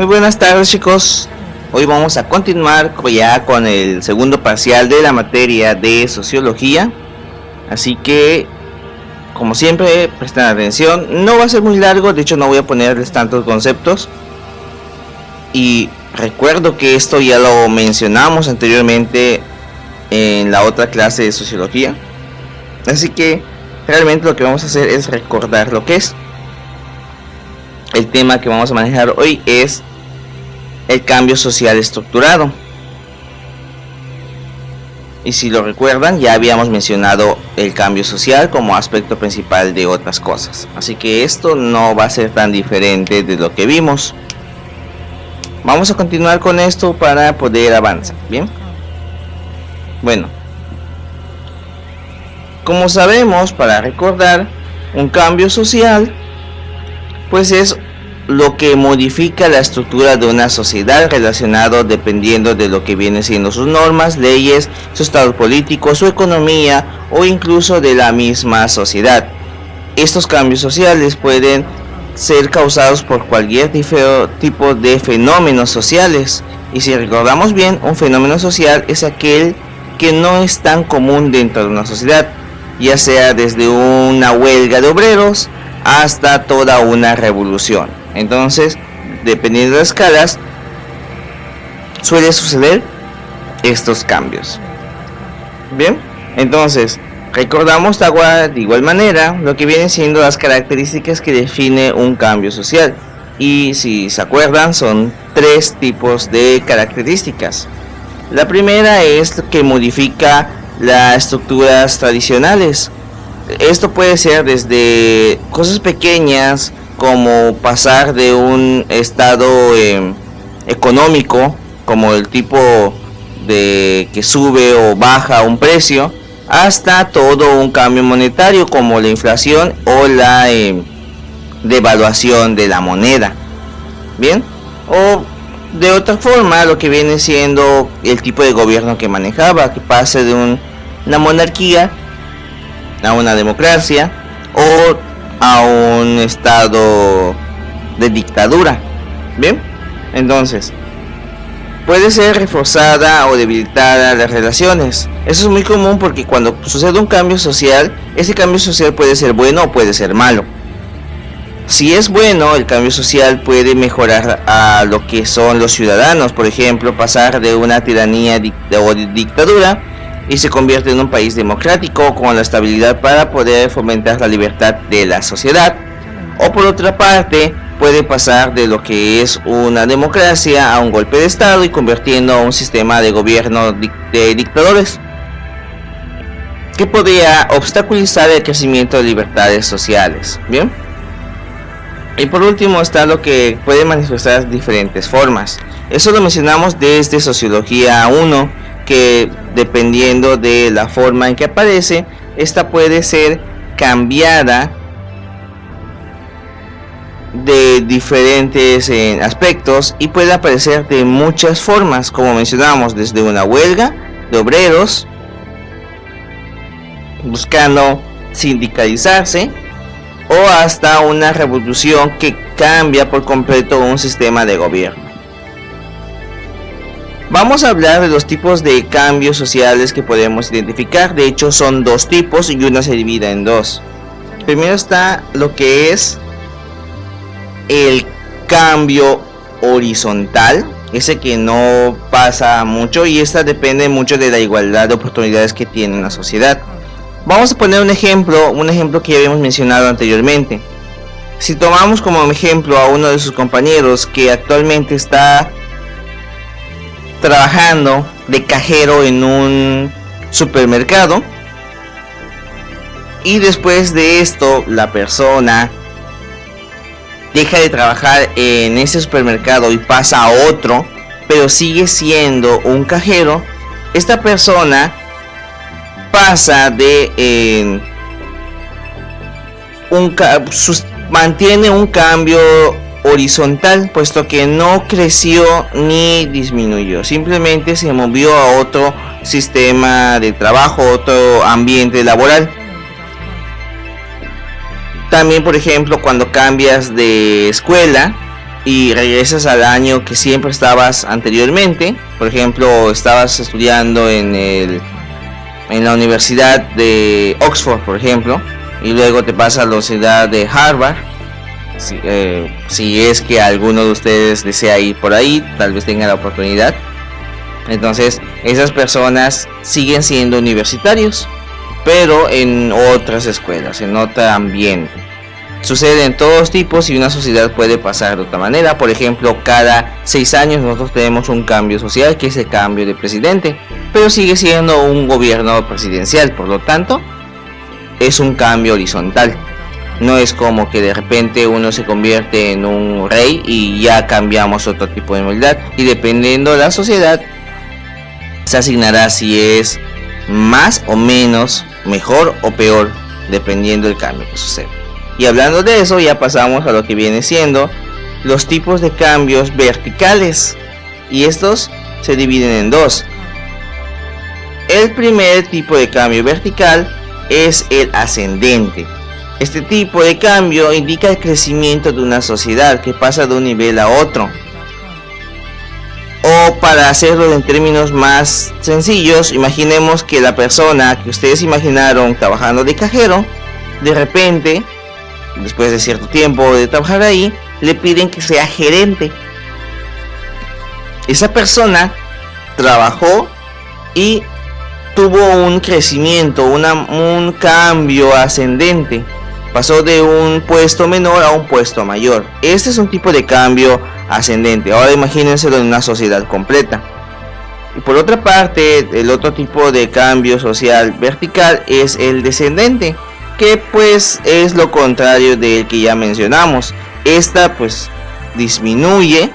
Muy buenas tardes, chicos. Hoy vamos a continuar ya con el segundo parcial de la materia de sociología. Así que, como siempre, presten atención. No va a ser muy largo, de hecho no voy a ponerles tantos conceptos. Y recuerdo que esto ya lo mencionamos anteriormente en la otra clase de sociología. Así que realmente lo que vamos a hacer es recordar lo que es. El tema que vamos a manejar hoy es el cambio social estructurado. Y si lo recuerdan, ya habíamos mencionado el cambio social como aspecto principal de otras cosas. Así que esto no va a ser tan diferente de lo que vimos. Vamos a continuar con esto para poder avanzar, ¿bien? Bueno, como sabemos, para recordar, un cambio social pues es lo que modifica la estructura de una sociedad relacionado dependiendo de lo que viene siendo sus normas, leyes, su estado político, su economía o incluso de la misma sociedad. Estos cambios sociales pueden ser causados por cualquier tipo de fenómenos sociales, y si recordamos bien, un fenómeno social es aquel que no es tan común dentro de una sociedad, ya sea desde una huelga de obreros hasta toda una revolución. Entonces, dependiendo de las escalas, suele suceder estos cambios. Bien, entonces recordamos de igual manera lo que vienen siendo las características que define un cambio social. Y si se acuerdan, son tres tipos de características. La primera es que modifica las estructuras tradicionales. Esto puede ser desde cosas pequeñas como pasar de un estado económico, como el tipo de que sube o baja un precio, hasta todo un cambio monetario como la inflación o la devaluación de la moneda. Bien, o de otra forma lo que viene siendo el tipo de gobierno que manejaba, que pase de una monarquía a una democracia o a un estado de dictadura. Bien, entonces puede ser reforzada o debilitada las relaciones. Eso es muy común porque cuando sucede un cambio social, ese cambio social puede ser bueno o puede ser malo. Si es bueno, el cambio social puede mejorar a lo que son los ciudadanos, por ejemplo, pasar de una tiranía o dictadura y se convierte en un país democrático con la estabilidad para poder fomentar la libertad de la sociedad. O por otra parte, puede pasar de lo que es una democracia a un golpe de estado y convirtiendo a un sistema de gobierno de dictadores, que podría obstaculizar el crecimiento de libertades sociales. Bien. Y por último está lo que puede manifestar diferentes formas. Eso lo mencionamos desde Sociología 1, que dependiendo de la forma en que aparece, esta puede ser cambiada de diferentes aspectos y puede aparecer de muchas formas, como mencionamos, desde una huelga de obreros buscando sindicalizarse o hasta una revolución que cambia por completo un sistema de gobierno. Vamos a hablar de los tipos de cambios sociales que podemos identificar. De hecho, son dos tipos y una se divide en dos. Primero está lo que es el cambio horizontal, ese que no pasa mucho, y esta depende mucho de la igualdad de oportunidades que tiene una sociedad. Vamos a poner un ejemplo que ya habíamos mencionado anteriormente. Si tomamos como ejemplo a uno de sus compañeros que actualmente está trabajando de cajero en un supermercado, y después de esto la persona deja de trabajar en ese supermercado y pasa a otro, pero sigue siendo un cajero, esta persona pasa de mantiene un cambio horizontal, puesto que no creció ni disminuyó, simplemente se movió a otro sistema de trabajo, otro ambiente laboral. También, por ejemplo, cuando cambias de escuela, y regresas al año que siempre estabas anteriormente. Por ejemplo, estabas estudiando en la Universidad de Oxford, por ejemplo, y luego te pasas a la Universidad de Harvard. Si es que alguno de ustedes desea ir por ahí, tal vez tenga la oportunidad. Entonces esas personas siguen siendo universitarios, pero en otras escuelas, en otro ambiente. Sucede en todos tipos y una sociedad puede pasar de otra manera. Por ejemplo, cada 6 años nosotros tenemos un cambio social, que es el cambio de presidente, pero sigue siendo un gobierno presidencial, por lo tanto es un cambio horizontal. No es como que de repente uno se convierte en un rey y ya cambiamos otro tipo de modalidad, y dependiendo de la sociedad se asignará si es más o menos, mejor o peor, dependiendo del cambio que sucede. Y hablando de eso, ya pasamos a lo que viene siendo los tipos de cambios verticales, y estos se dividen en dos. El primer tipo de cambio vertical es el ascendente. Este tipo de cambio indica el crecimiento de una sociedad que pasa de un nivel a otro. O para hacerlo en términos más sencillos, imaginemos que la persona que ustedes imaginaron trabajando de cajero, de repente, después de cierto tiempo de trabajar ahí, le piden que sea gerente. Esa persona trabajó y tuvo un crecimiento, un cambio ascendente. Pasó de un puesto menor a un puesto mayor. Este es un tipo de cambio ascendente. Ahora imagínenselo en una sociedad completa. Y por otra parte, el otro tipo de cambio social vertical es el descendente, que pues es lo contrario del que ya mencionamos. Esta pues disminuye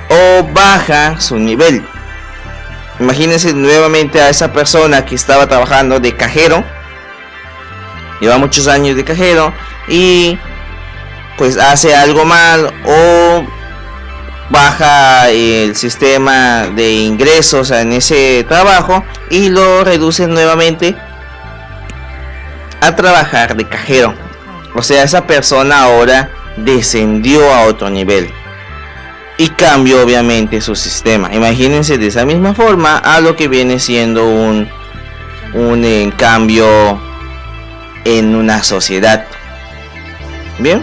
o baja su nivel. Imagínense nuevamente a esa persona que estaba trabajando de cajero, lleva muchos años de cajero y pues hace algo mal o baja el sistema de ingresos en ese trabajo y lo reducen nuevamente a trabajar de cajero. O sea, esa persona ahora descendió a otro nivel y cambió obviamente su sistema. Imagínense de esa misma forma a lo que viene siendo un cambio en una sociedad. Bien,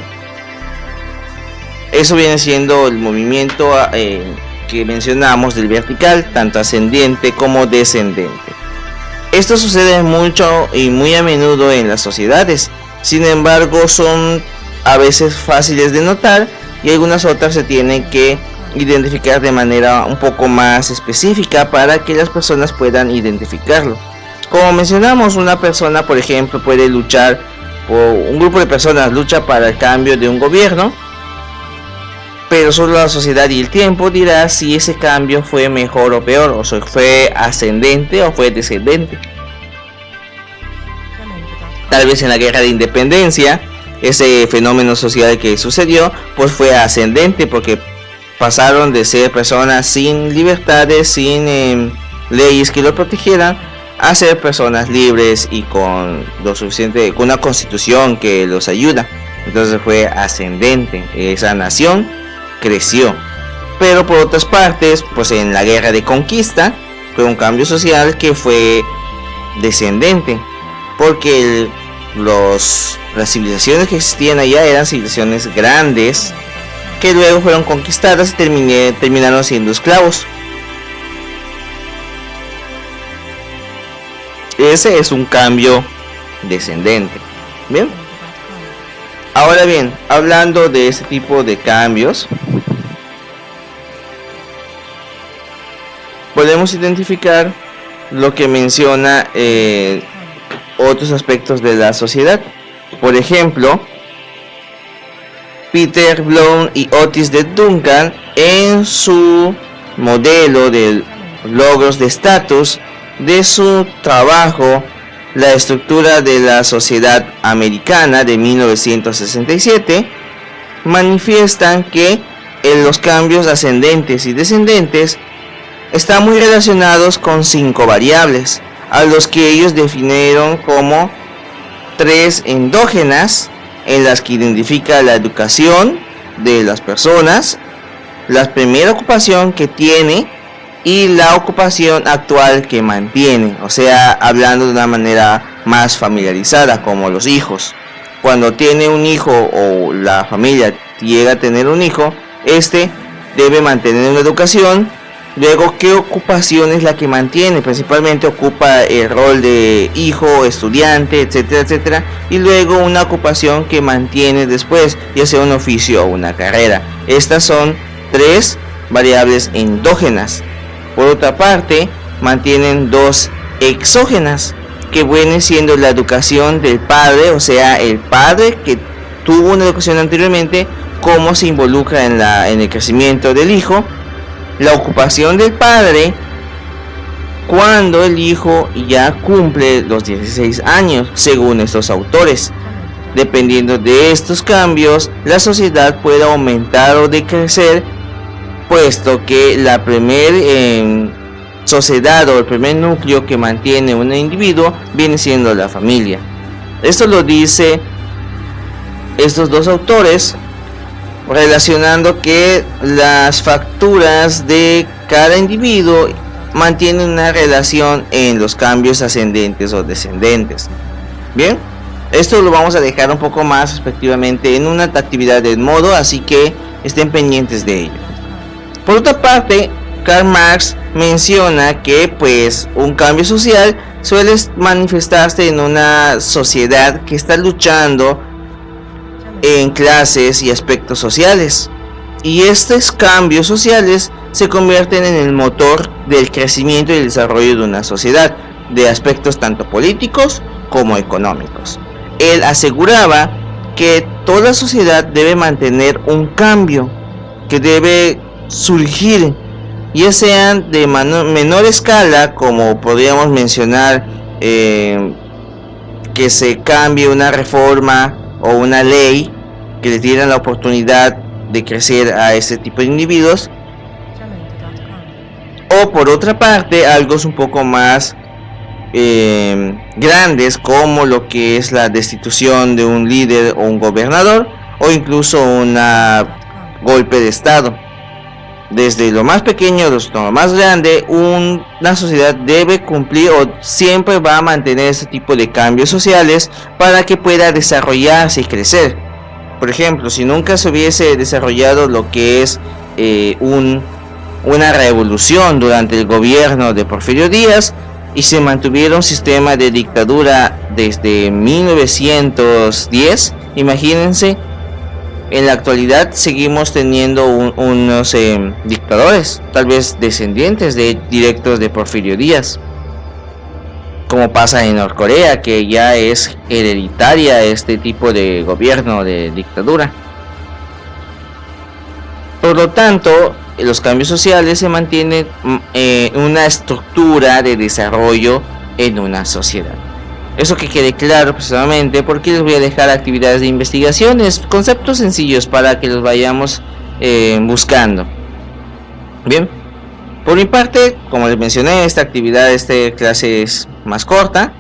eso viene siendo el movimiento que mencionamos del vertical, tanto ascendiente como descendente. Esto sucede mucho y muy a menudo en las sociedades. Sin embargo, son a veces fáciles de notar y algunas otras se tienen que identificar de manera un poco más específica para que las personas puedan identificarlo. Como mencionamos, una persona, por ejemplo, puede luchar, o un grupo de personas lucha para el cambio de un gobierno, pero solo la sociedad y el tiempo dirá si ese cambio fue mejor o peor, o si fue ascendente o fue descendente. Tal vez en la guerra de independencia, ese fenómeno social que sucedió, pues fue ascendente, porque pasaron de ser personas sin libertades, sin leyes que lo protegieran, a ser personas libres y con lo suficiente, con una constitución que los ayuda. Entonces fue ascendente, esa nación creció. Pero por otras partes, pues en la guerra de conquista fue un cambio social que fue descendente, porque las civilizaciones que existían allá eran civilizaciones grandes que luego fueron conquistadas y terminaron siendo esclavos. Ese es un cambio descendente. Bien. Ahora bien, hablando de este tipo de cambios, podemos identificar lo que menciona otros aspectos de la sociedad. Por ejemplo, Peter Bloom y Otis de Duncan, en su modelo de logros de estatus de su trabajo, La estructura de la sociedad americana, de 1967, manifiestan que los cambios ascendentes y descendentes están muy relacionados con 5 variables, a los que ellos definieron como 3 endógenas, en las que identifica la educación, de las personas, la primera ocupación que tiene y la ocupación actual que mantiene, o sea, hablando de una manera más familiarizada, como los hijos. Cuando tiene un hijo o la familia llega a tener un hijo, este debe mantener una educación. Luego, ¿qué ocupación es la que mantiene? Principalmente ocupa el rol de hijo, estudiante, etcétera, etcétera. Y luego una ocupación que mantiene después, ya sea un oficio o una carrera. Estas son tres variables endógenas. Por otra parte, mantienen dos exógenas, que viene siendo la educación del padre, o sea, el padre que tuvo una educación anteriormente, cómo se involucra en el crecimiento del hijo. La ocupación del padre cuando el hijo ya cumple los 16 años, según estos autores. Dependiendo de estos cambios, la sociedad puede aumentar o decrecer, puesto que la primer sociedad o el primer núcleo que mantiene un individuo viene siendo la familia. Esto lo dice estos dos autores, relacionando que las facturas de cada individuo mantienen una relación en los cambios ascendentes o descendentes. Bien, esto lo vamos a dejar un poco más respectivamente en una actividad del modo, así que estén pendientes de ello. Por otra parte, Karl Marx menciona que pues un cambio social suele manifestarse en una sociedad que está luchando en clases y aspectos sociales, y estos cambios sociales se convierten en el motor del crecimiento y el desarrollo de una sociedad, de aspectos tanto políticos como económicos. Él aseguraba que toda sociedad debe mantener un cambio que debe surgir, ya sean de menor escala, como podríamos mencionar que se cambie una reforma o una ley que le dieran la oportunidad de crecer a este tipo de individuos, o por otra parte algo un poco más grandes, como lo que es la destitución de un líder o un gobernador, o incluso un golpe de estado. Desde lo más pequeño hasta lo más grande, una sociedad debe cumplir o siempre va a mantener este tipo de cambios sociales para que pueda desarrollarse y crecer. Por ejemplo, si nunca se hubiese desarrollado lo que es una revolución durante el gobierno de Porfirio Díaz y se mantuviera un sistema de dictadura desde 1910, imagínense, en la actualidad seguimos teniendo unos dictadores, tal vez descendientes directos de Porfirio Díaz, como pasa en Norcorea, que ya es hereditaria este tipo de gobierno, de dictadura. Por lo tanto, los cambios sociales se mantienen una estructura de desarrollo en una sociedad. Eso que quede claro precisamente, porque les voy a dejar actividades de investigaciones, conceptos sencillos para que los vayamos buscando. Bien, por mi parte, como les mencioné, esta clase es más corta,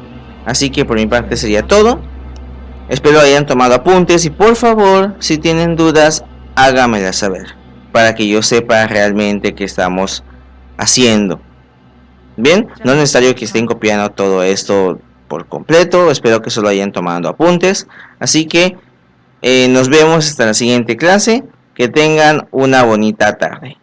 así que por mi parte sería todo. Espero hayan tomado apuntes y por favor, si tienen dudas, háganmelas saber, para que yo sepa realmente qué estamos haciendo. Bien, no es necesario que estén copiando todo esto por completo, espero que solo hayan tomado apuntes, así que nos vemos hasta la siguiente clase, que tengan una bonita tarde.